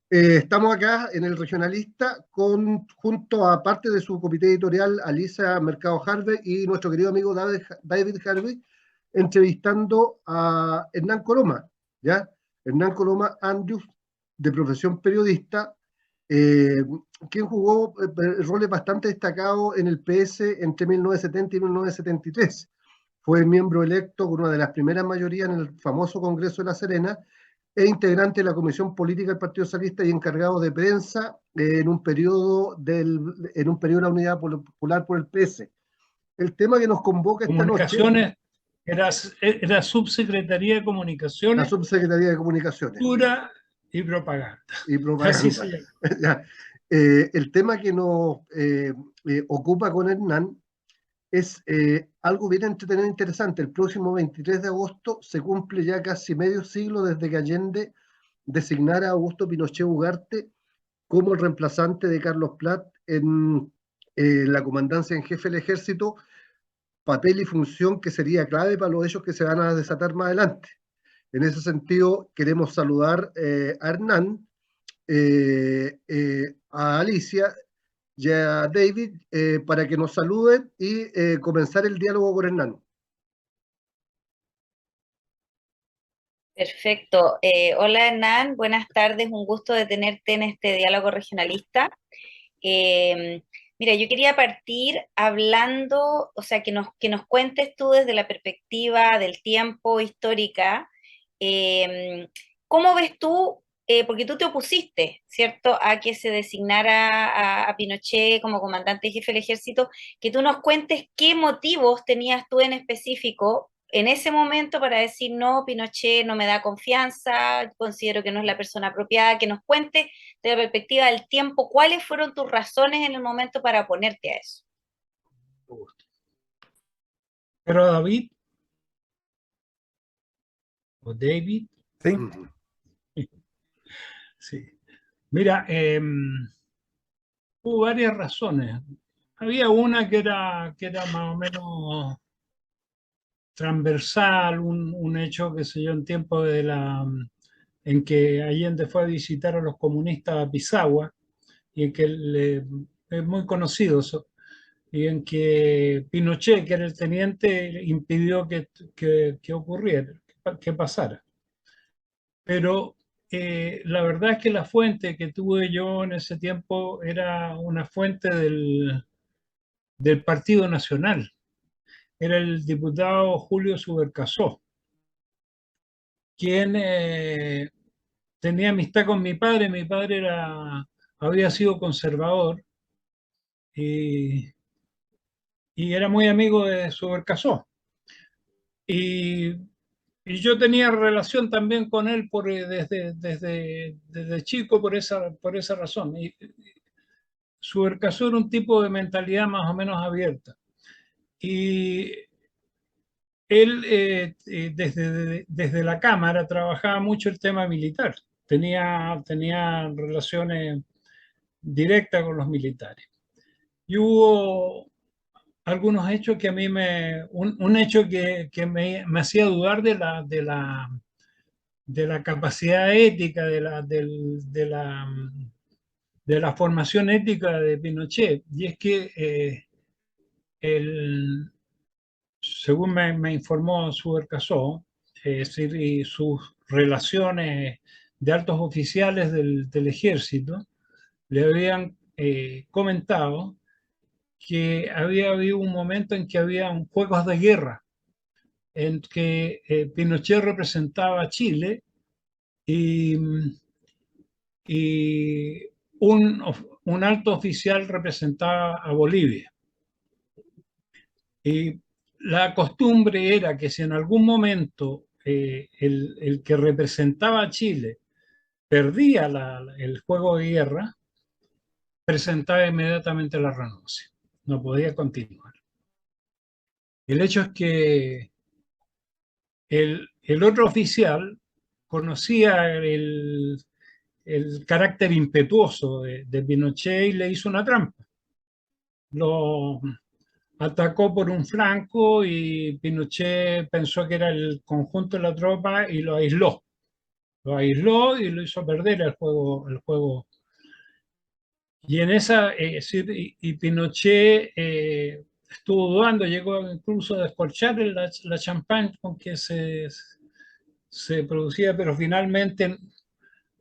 Estamos acá en el Regionalista junto a parte de su comité editorial, Alicia Mercado Harvey y nuestro querido amigo David Harvey, entrevistando a Hernán Coloma, ¿ya? Hernán Coloma Andrews, de profesión periodista, eh, quien jugó roles bastante destacados en el PS entre 1970 y 1973. Fue miembro electo con una de las primeras mayorías en el famoso Congreso de La Serena, es integrante de la Comisión Política del Partido Socialista y encargado de prensa en un periodo de la Unidad Popular por el PS. El tema que nos convoca esta noche, Comunicaciones, era Subsecretaría de la Comunicaciones, Subsecretaría de Comunicaciones Cultura y Propaganda. y Así Propaganda. se llama. El tema que nos ocupa con Hernán es algo bien entretenido e interesante. El próximo 23 de agosto se cumple ya casi medio siglo desde que Allende designara a Augusto Pinochet Ugarte como el reemplazante de Carlos Prat en la comandancia en jefe del ejército, papel y función que sería clave para los hechos que se van a desatar más adelante. En ese sentido, queremos saludar a Hernán, a Alicia y a David para que nos saluden y comenzar el diálogo con Hernán. Perfecto. Hola Hernán, buenas tardes, un gusto de tenerte en este diálogo regionalista. Eh, Mira, yo quería partir hablando, o sea, que nos cuentes tú desde la perspectiva del tiempo histórica, eh, ¿cómo ves tú, porque tú te opusiste, ¿cierto?, a que se designara a Pinochet como comandante y jefe del ejército, que tú nos cuentes qué motivos tenías tú en específico en ese momento para decir, no, Pinochet no me da confianza, considero que no es la persona apropiada, que nos cuentes de la perspectiva del tiempo, ¿cuáles fueron tus razones en el momento para oponerte a eso? Pero David o David, Sí. sí. Mira, hubo varias razones. Había una que era más o menos transversal, un hecho, qué sé yo, en tiempo en que Allende fue a visitar a los comunistas a Pisagua, y en que es muy conocido eso, y en que Pinochet, que era el teniente, impidió que ocurriera, que pasara. Pero la verdad es que la fuente que tuve yo en ese tiempo era una fuente del Partido Nacional. Era el diputado Julio Subercasó, quien tenía amistad con mi padre. Mi padre había sido conservador y, y era muy amigo de Subercasó. Y, y yo tenía relación también con él desde chico por esa razón. Y Subercasó era un tipo de mentalidad más o menos abierta. Y él, desde la Cámara, trabajaba mucho el tema militar. Tenía relaciones directas con los militares. Y hubo algunos hechos que a mí un hecho que me hacía dudar de la capacidad ética, de la formación ética de Pinochet. Y es que, según me informó Subercasó, es decir, y sus relaciones de altos oficiales del ejército, le habían comentado que había habido un momento en que había juegos de guerra, en que Pinochet representaba a Chile y, y un alto oficial representaba a Bolivia. Y la costumbre era que si en algún momento el que representaba a Chile perdía el juego de guerra, presentaba inmediatamente la renuncia. No podía continuar. El hecho es que el otro oficial conocía el carácter impetuoso de Pinochet y le hizo una trampa. Lo atacó por un flanco y Pinochet pensó que era el conjunto de la tropa y lo aisló. lo aisló y lo hizo perder el juego. Y en esa, y Pinochet estuvo dudando, llegó incluso a descorchar la champán con que se producía, pero finalmente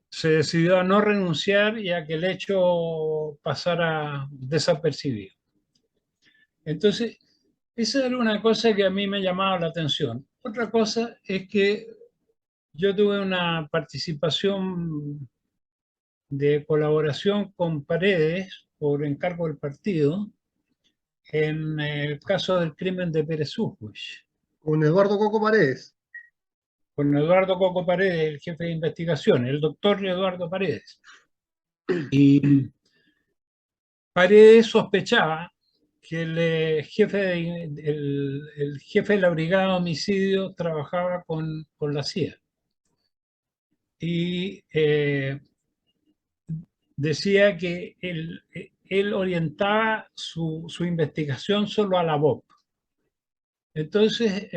se decidió a no renunciar y a que el hecho pasara desapercibido. Entonces, esa era una cosa que a mí me llamaba la atención. Otra cosa es que yo tuve una participación de colaboración con Paredes por encargo del partido en el caso del crimen de Pérez Ujuy, Con Eduardo Coco Paredes. con Eduardo Coco Paredes, el jefe de investigación, el doctor Eduardo Paredes. Y Paredes sospechaba que el jefe de la brigada de homicidios trabajaba con la CIA. Y decía que él orientaba su investigación solo a la BOP. Entonces,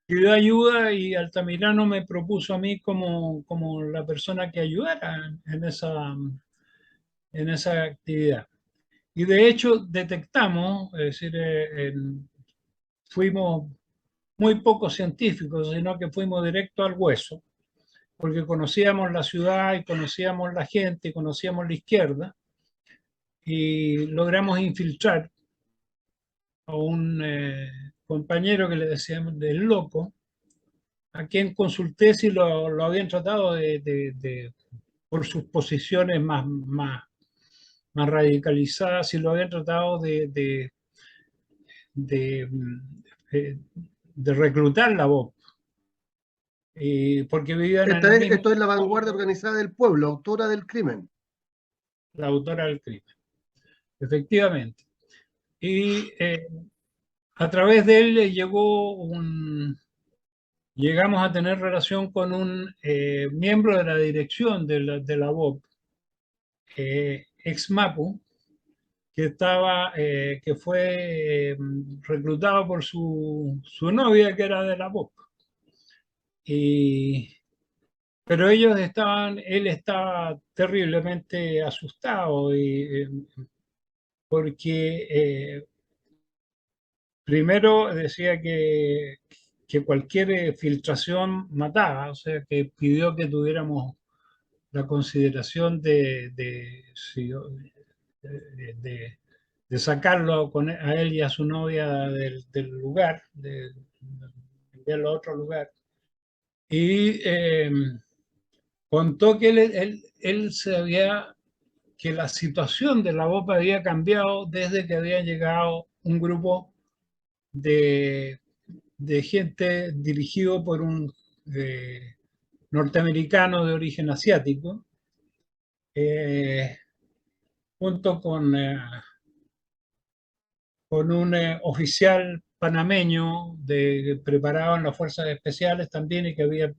pidió ayuda y Altamirano me propuso a mí como la persona que ayudara en esa actividad. Y de hecho detectamos, es decir, fuimos muy pocos científicos, sino que fuimos directo al hueso, porque conocíamos la ciudad y conocíamos la gente, y conocíamos la izquierda, y logramos infiltrar a un compañero que le decíamos del loco, a quien consulté si lo habían tratado por sus posiciones más radicalizadas, si lo habían tratado de reclutar la voz, porque vivían en el mismo... Esto es la vanguardia organizada del pueblo, autora del crimen. La autora del crimen, efectivamente. Y a través de él llegamos a tener relación con un miembro de la dirección de la BOP, ex MAPU, que fue reclutado por su novia, que era de la BOP. Pero él estaba terriblemente asustado porque primero decía que cualquier filtración mataba, o sea que pidió que tuviéramos la consideración de sacarlo a él y a su novia del lugar, de enviarlo a otro lugar. Y contó que él sabía que la situación de la BOP había cambiado desde que había llegado un grupo de gente dirigido por un norteamericano de origen asiático, junto con un oficial panameño que preparado en las fuerzas especiales también y que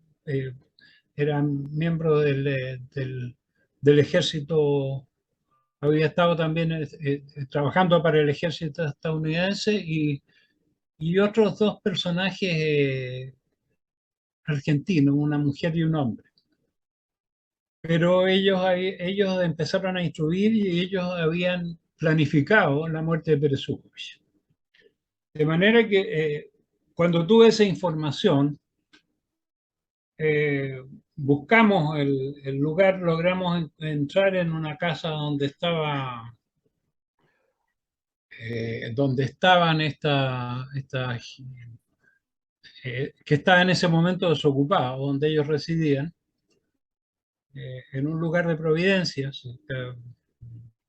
eran miembros del ejército, había estado también trabajando para el ejército estadounidense y otros dos personajes argentinos, una mujer y un hombre. Pero ellos empezaron a instruir y ellos habían planificado la muerte de Pérez Ujuy. De manera que cuando tuve esa información, buscamos el lugar, logramos entrar en una casa donde estaban que estaba en ese momento desocupada, donde ellos residían, en un lugar de Providencia,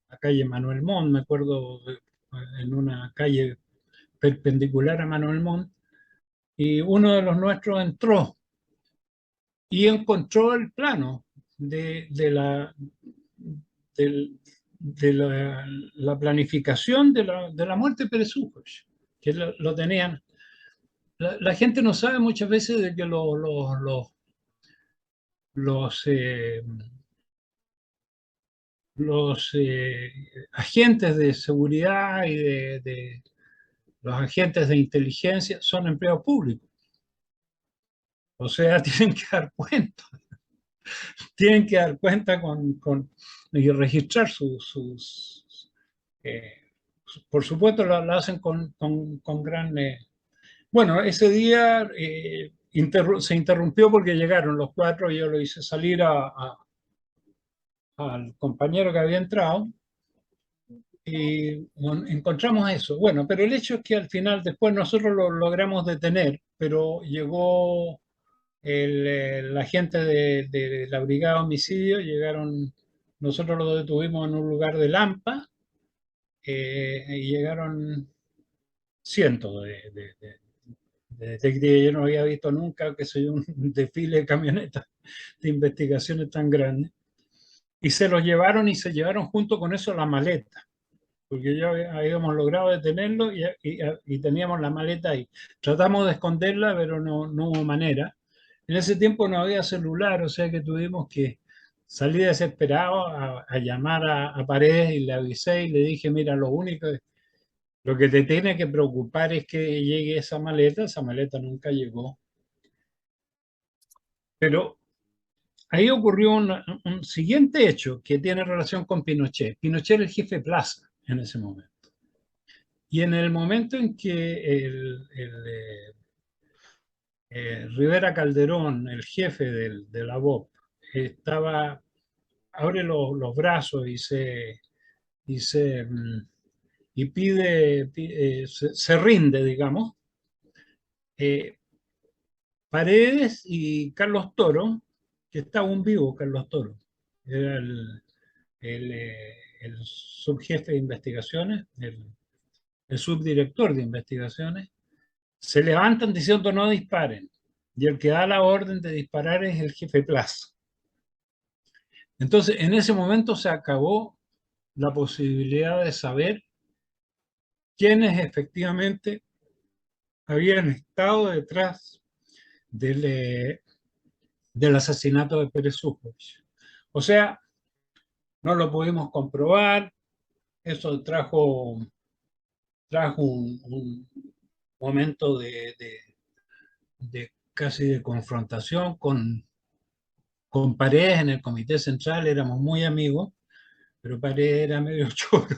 la calle Manuel Montt, me acuerdo, en una calle perpendicular a Manuel Montt, y uno de los nuestros entró y encontró el plano de la planificación de la muerte de Pérez Ujuy, que lo tenían. La gente no sabe muchas veces de que los agentes de seguridad y los agentes de inteligencia son empleados públicos. O sea, tienen que dar cuenta. tienen que dar cuenta y registrar eh, por supuesto lo hacen con gran... Bueno, ese día se interrumpió porque llegaron los cuatro y yo lo hice salir al compañero que había entrado y bueno, encontramos eso. Bueno, pero el hecho es que al final después nosotros lo logramos detener, pero llegó la gente de la Brigada de Homicidio, llegaron, nosotros lo detuvimos en un lugar de Lampa y llegaron cientos de detectives. Yo no había visto nunca, que soy un desfile de camionetas de investigaciones tan grandes. Y se los llevaron y se llevaron junto con eso la maleta, porque ya habíamos logrado detenerlo y teníamos la maleta ahí. Tratamos de esconderla, pero no hubo manera. En ese tiempo no había celular, o sea que tuvimos que salir desesperados a llamar a Paredes y le avisé y le dije, mira, lo que te tiene que preocupar es que llegue esa maleta nunca llegó. Pero ahí ocurrió un siguiente hecho que tiene relación con Pinochet. Pinochet era el jefe de plaza en ese momento. Y en el momento en que Rivera Calderón, el jefe de la BOP, abre los brazos y se rinde, digamos, Paredes y Carlos Toro, que estaba aún vivo Carlos Toro, era el subjefe de investigaciones, el subdirector de investigaciones, se levantan diciendo no disparen. Y el que da la orden de disparar es el jefe Plaza. Entonces, en ese momento se acabó la posibilidad de saber quiénes efectivamente habían estado detrás del asesinato de Pérez Sujovic. O sea, no lo pudimos comprobar, eso trajo un momento de casi de confrontación con Paredes en el Comité Central, éramos muy amigos, pero Paredes era medio choro.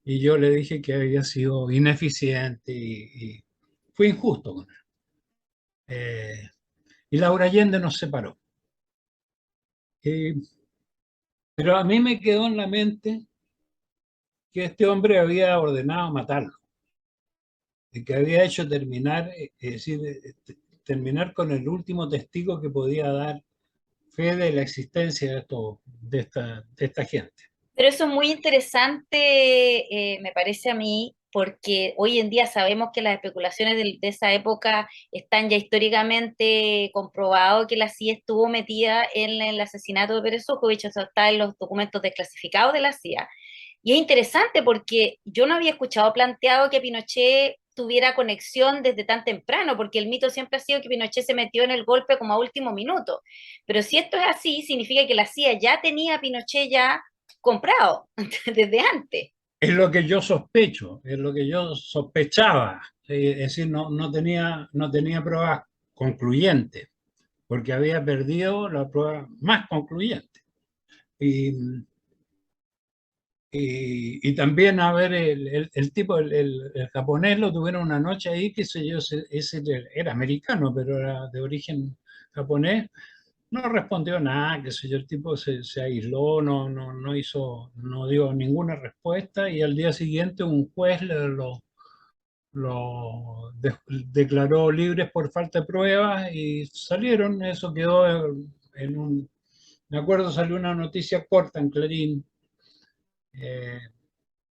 Y yo le dije que había sido ineficiente y fue injusto con él. Y Laura Allende nos separó. Pero a mí me quedó en la mente que este hombre había ordenado matarlo, y que había hecho terminar, es decir, terminar con el último testigo que podía dar fe de la existencia de esta gente. Pero eso es muy interesante, me parece a mí, porque hoy en día sabemos que las especulaciones de esa época están ya históricamente comprobado que la CIA estuvo metida en el asesinato de Pérez Sujovic, eso está en los documentos desclasificados de la CIA. Y es interesante porque yo no había escuchado planteado que Pinochet tuviera conexión desde tan temprano, porque el mito siempre ha sido que Pinochet se metió en el golpe como a último minuto. Pero si esto es así, significa que la CIA ya tenía a Pinochet ya comprado desde antes. Es lo que yo sospecho, es lo que yo sospechaba. Es decir, no tenía pruebas concluyentes, porque había perdido la prueba más concluyente. Y también, a ver, el tipo, el japonés lo tuvieron una noche ahí, qué sé yo, ese era americano, pero era de origen japonés. No respondió nada, qué sé yo, el tipo se aisló, no dio ninguna respuesta y al día siguiente un juez declaró libres por falta de pruebas y salieron, eso quedó me acuerdo, salió una noticia corta en Clarín, eh,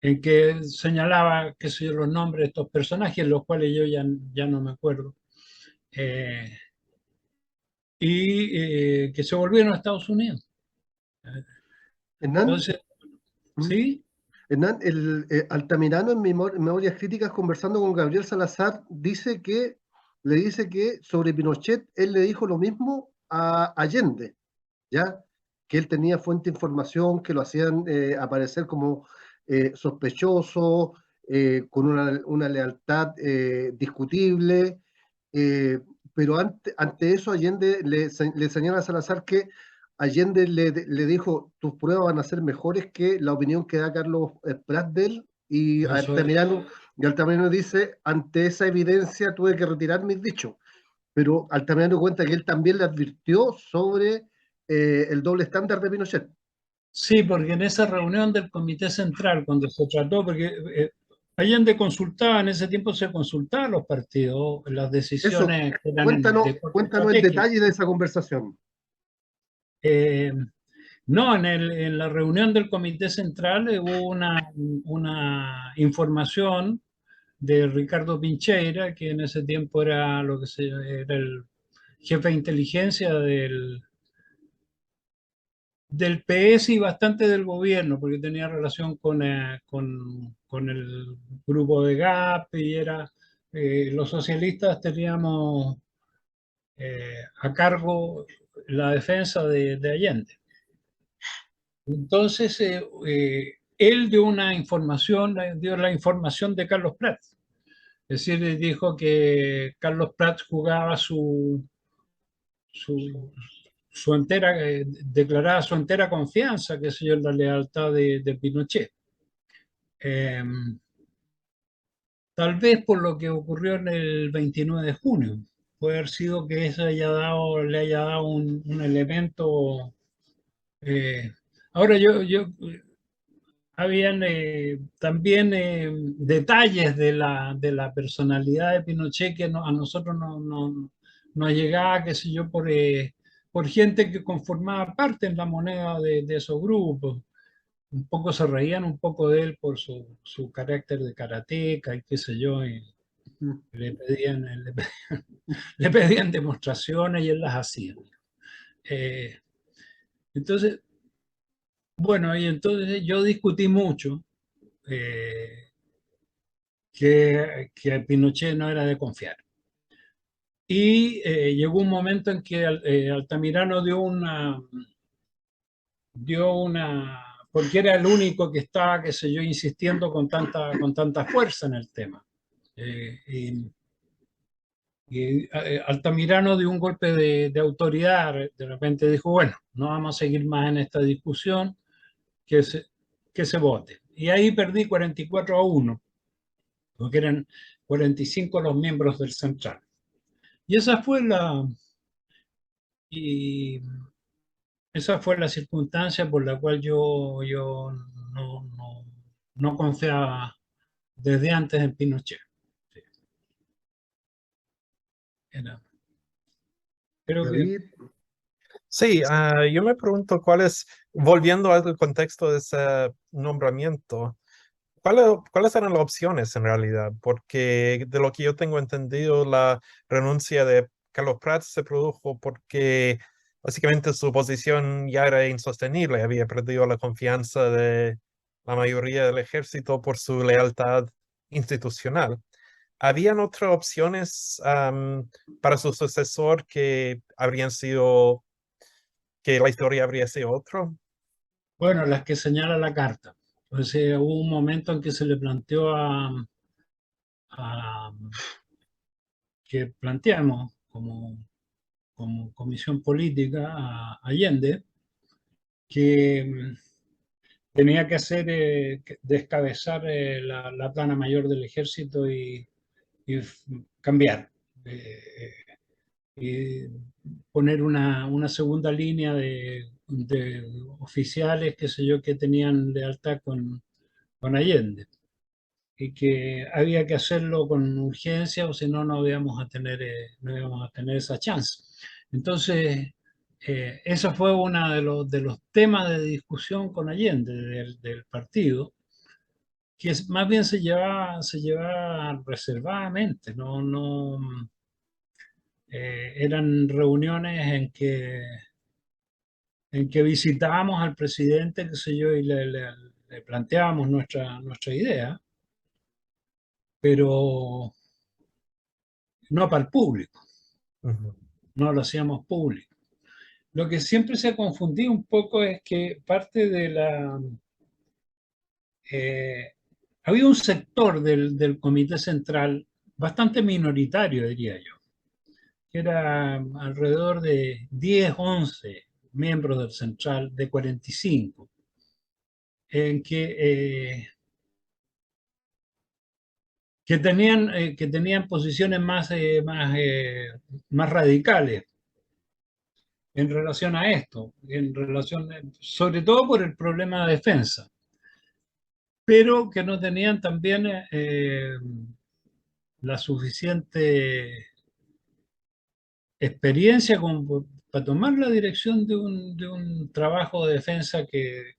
en que señalaba, qué sé yo, los nombres de estos personajes, los cuales yo ya no me acuerdo. Que se volvieron a Estados Unidos. Hernán, Entonces, ¿sí? Hernán, Altamirano en Memorias Críticas, conversando con Gabriel Salazar, le dice que sobre Pinochet él le dijo lo mismo a Allende, ¿ya? Que él tenía fuente de información que lo hacían aparecer como sospechoso, con una lealtad discutible, pero ante eso Allende le señala a Salazar que Allende le dijo, tus pruebas van a ser mejores que la opinión que da Carlos Prat de él, y Eso es. Altamirano dice, ante esa evidencia tuve que retirar mis dichos, pero Altamirano cuenta que él también le advirtió sobre el doble estándar de Pinochet. Sí, porque en esa reunión del Comité Central, cuando se trató, porque Allende consultaba, en ese tiempo se consultaba a los partidos, las Eso, decisiones que eran de corte cuéntanos el estratégico. detalle de esa conversación. Eh, no, en la reunión del Comité Central hubo una información de Ricardo Pincheira, que en ese tiempo era era el jefe de inteligencia del PS y bastante del gobierno, porque tenía relación con el grupo de GAP y los socialistas teníamos a cargo la defensa de Allende. Entonces, él dio una información, dio la información de Carlos Prat. Es decir, dijo que Carlos Prat jugaba su, su entera, declaraba su entera confianza, que sé yo, en la lealtad de Pinochet. Eh, Tal vez por lo que ocurrió en el 29 de junio. Puede haber sido que eso le haya dado un elemento. eh, Ahora habían también detalles de la personalidad de Pinochet que a nosotros nos llegaba, qué sé yo, por gente que conformaba parte en la moneda de esos grupos. Un poco se reían un poco de él por su carácter de karateca y qué sé yo, y Mm. le pedían demostraciones y él las hacía. Eh, entonces, bueno, y entonces yo discutí mucho eh, que Pinochet no era de confiar. Y llegó un momento en que Altamirano porque era el único que estaba, qué sé yo, insistiendo con tanta fuerza en el tema. Altamirano dio un golpe de autoridad, de repente dijo, bueno, no vamos a seguir más en esta discusión, que se, que se vote. Y ahí perdí 44-1, porque eran 45 los miembros del Central. Y y esa fue la circunstancia por la cual yo no confiaba desde antes en Pinochet. Sí. Era, creo que, David, Sí, yo me pregunto volviendo al contexto de ese nombramiento, ¿cuáles eran las opciones en realidad? Porque de lo que yo tengo entendido, la renuncia de Carlos Prats se produjo porque básicamente su posición ya era insostenible, había perdido la confianza de la mayoría del ejército por su lealtad institucional. ¿Habían otras opciones para su sucesor que habrían sido, que la historia habría sido otro? bueno, las que señala la carta. Entonces hubo un momento en que se le planteó a que planteamos como comisión política a Allende que tenía que descabezar la plana mayor del ejército y cambiar. Y poner una segunda línea de oficiales, qué sé yo, que tenían lealtad con Allende y que había que hacerlo con urgencia o si no, no íbamos a tener esa chance. Entonces, eso fue uno de los temas de discusión con Allende del partido, que más bien se llevaba reservadamente, eran reuniones en que visitábamos al presidente, qué sé yo, y le planteábamos nuestra idea, pero no para el público, Ujú. no lo hacíamos público. Lo que siempre se ha confundido un poco es que parte de había un sector del Comité Central bastante minoritario, diría yo, que era alrededor de 10, 11 miembros del Central de 45, en que tenían posiciones más radicales en relación a esto, sobre todo por el problema de defensa, pero que no tenían también la suficiente experiencia como para tomar la dirección de un trabajo de defensa que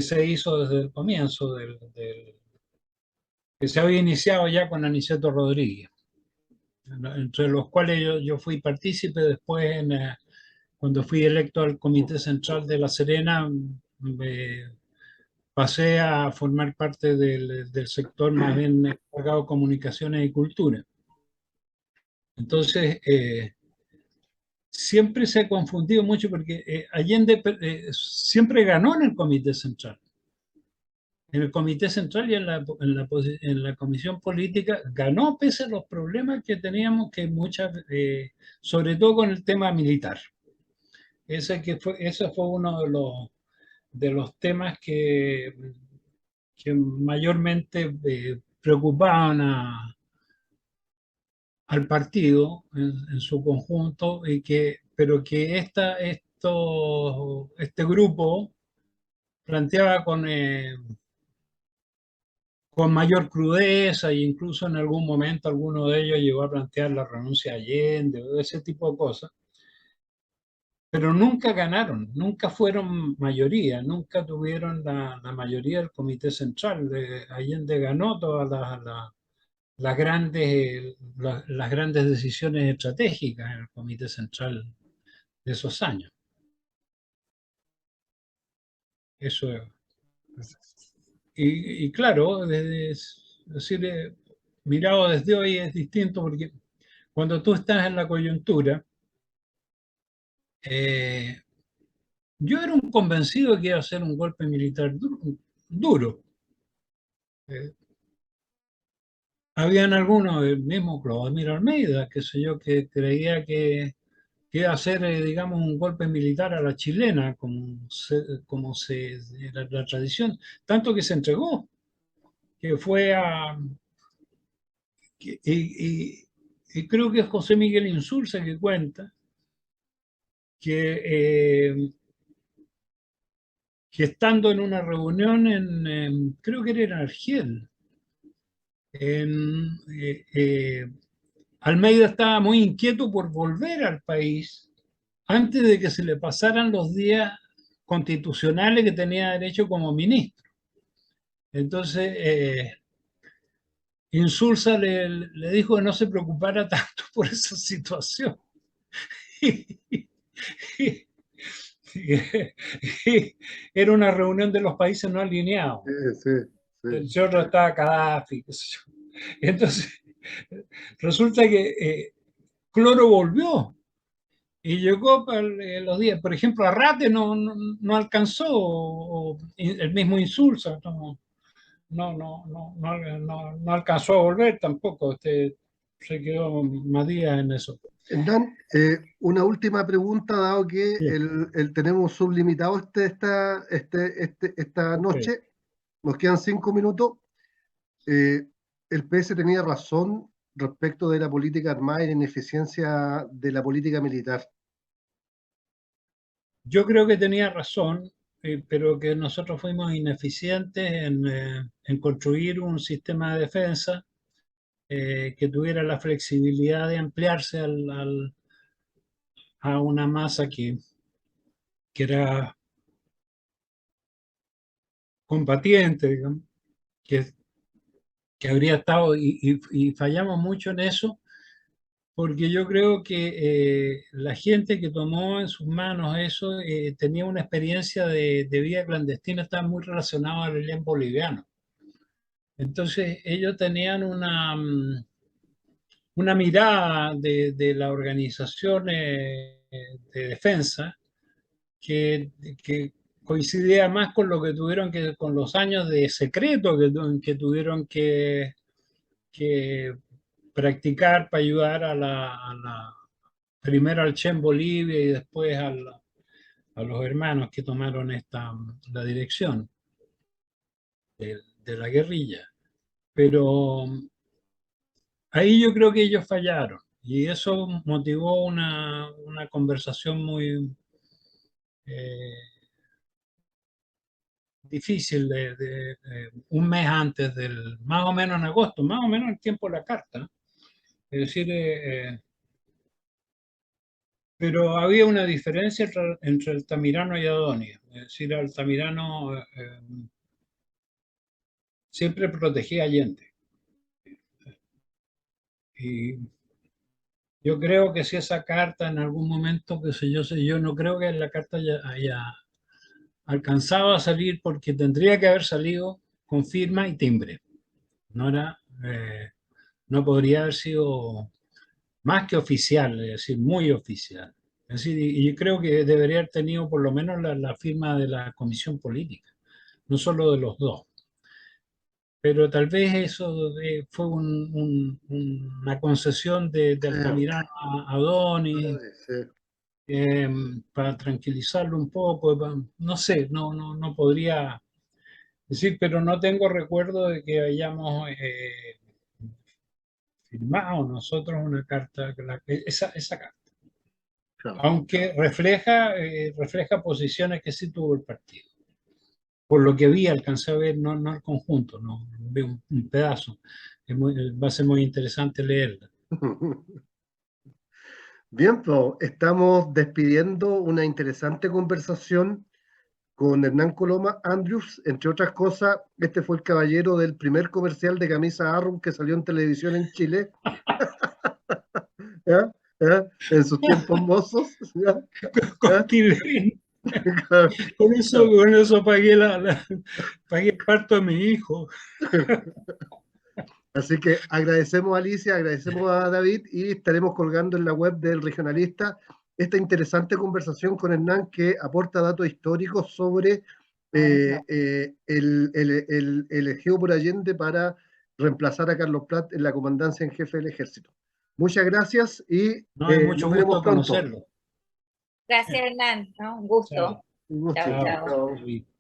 se hizo desde el comienzo, que se había iniciado ya con Aniceto Rodríguez, entre los cuales yo fui partícipe después cuando fui electo al Comité Central de La Serena. Pasé a formar parte del sector más bien encargado de comunicaciones y cultura. Entonces, siempre se ha confundido mucho porque Allende siempre ganó en el Comité Central. En el Comité Central y en la Comisión Política ganó pese a los problemas que teníamos, sobre todo con el tema militar. Ese fue uno de los temas que mayormente preocupaban al partido en su conjunto, pero que este grupo planteaba con mayor crudeza, e incluso en algún momento alguno de ellos llegó a plantear la renuncia a Allende, o ese tipo de cosas, pero nunca ganaron, nunca fueron mayoría, nunca tuvieron la mayoría del Comité Central. Allende ganó todas las grandes decisiones estratégicas en el Comité Central de esos años. Eso es. Y claro, es decir, mirado desde hoy es distinto porque cuando tú estás en la coyuntura, yo era un convencido de que iba a ser un golpe militar duro. Habían algunos, el mismo Clodomiro Almeida, qué sé yo, que creía que iba a ser, digamos, un golpe militar a la chilena, como era la tradición, tanto que se entregó, que fue a... y creo que es José Miguel Insulza que cuenta que estando en una reunión creo que era en Argel, Almeida estaba muy inquieto por volver al país antes de que se le pasaran los días constitucionales que tenía derecho como ministro. Entonces, Insulza le dijo que no se preocupara tanto por esa situación. Era una reunión de los países no alineados. Sí, sí. El otro estaba Gaddafi, qué sé yo. Entonces, resulta que Cloro volvió y llegó para los días. Por ejemplo, Arrate no alcanzó, o el mismo Insulza no alcanzó a volver tampoco. Se quedó más días en eso. Hernán, una última pregunta, dado que Sí. tenemos sublimitado esta noche. Okay. Nos quedan 5 minutos. El PS tenía razón respecto de la política armada y la ineficiencia de la política militar. Yo creo que tenía razón, pero que nosotros fuimos ineficientes en construir un sistema de defensa que tuviera la flexibilidad de ampliarse a una masa que era combatiente, digamos, que habría estado, y fallamos mucho en eso, porque yo creo que la gente que tomó en sus manos eso tenía una experiencia de vida clandestina, estaba muy relacionado al ELN boliviano. Entonces ellos tenían una mirada de la organización de defensa que coincidía más con lo que tuvieron con los años de secreto que tuvieron que practicar para ayudar primero al Che en Bolivia y después a los hermanos que tomaron la dirección de la guerrilla. Pero ahí yo creo que ellos fallaron y eso motivó una conversación muy difícil un mes antes más o menos en agosto, más o menos el tiempo de la carta. Es decir, pero había una diferencia entre Altamirano y Adonis. Es decir, Altamirano siempre protegía a Allende. Y yo creo que si esa carta en algún momento, qué sé yo no creo que la carta haya alcanzado a salir porque tendría que haber salido con firma y timbre. No podría haber sido más que oficial, es decir, muy oficial. Es decir, y yo creo que debería haber tenido por lo menos la firma de la comisión política, no solo de los dos. Pero tal vez eso fue una concesión de Altamirano a Adonis, para tranquilizarlo un poco, no sé, no podría decir, pero no tengo recuerdo de que hayamos firmado nosotros una carta, esa carta. Claro. Aunque refleja posiciones que sí tuvo el partido. Por lo que vi, alcancé a ver, no el conjunto, no veo un pedazo. Va a ser muy interesante leerla. Bien, pues estamos despidiendo una interesante conversación con Hernán Coloma Andrews. Entre otras cosas, este fue el caballero del primer comercial de camisa Arrum que salió en televisión en Chile. ¿Ya? ¿Ya? En sus tiempos mozos. ¿Ya? Con Tilín. Con eso pagué pagué el parto de mi hijo. Así que agradecemos a Alicia, agradecemos a David y estaremos colgando en la web del Regionalista esta interesante conversación con Hernán que aporta datos históricos sobre el elegido por Allende para reemplazar a Carlos Prat en la comandancia en jefe del ejército. Muchas gracias y no, hay mucho nos veremos gusto pronto. conocerlo. Gracias, Hernán, ¿no? Un gusto. Chao. Un gusto. Chao, chao. Chao.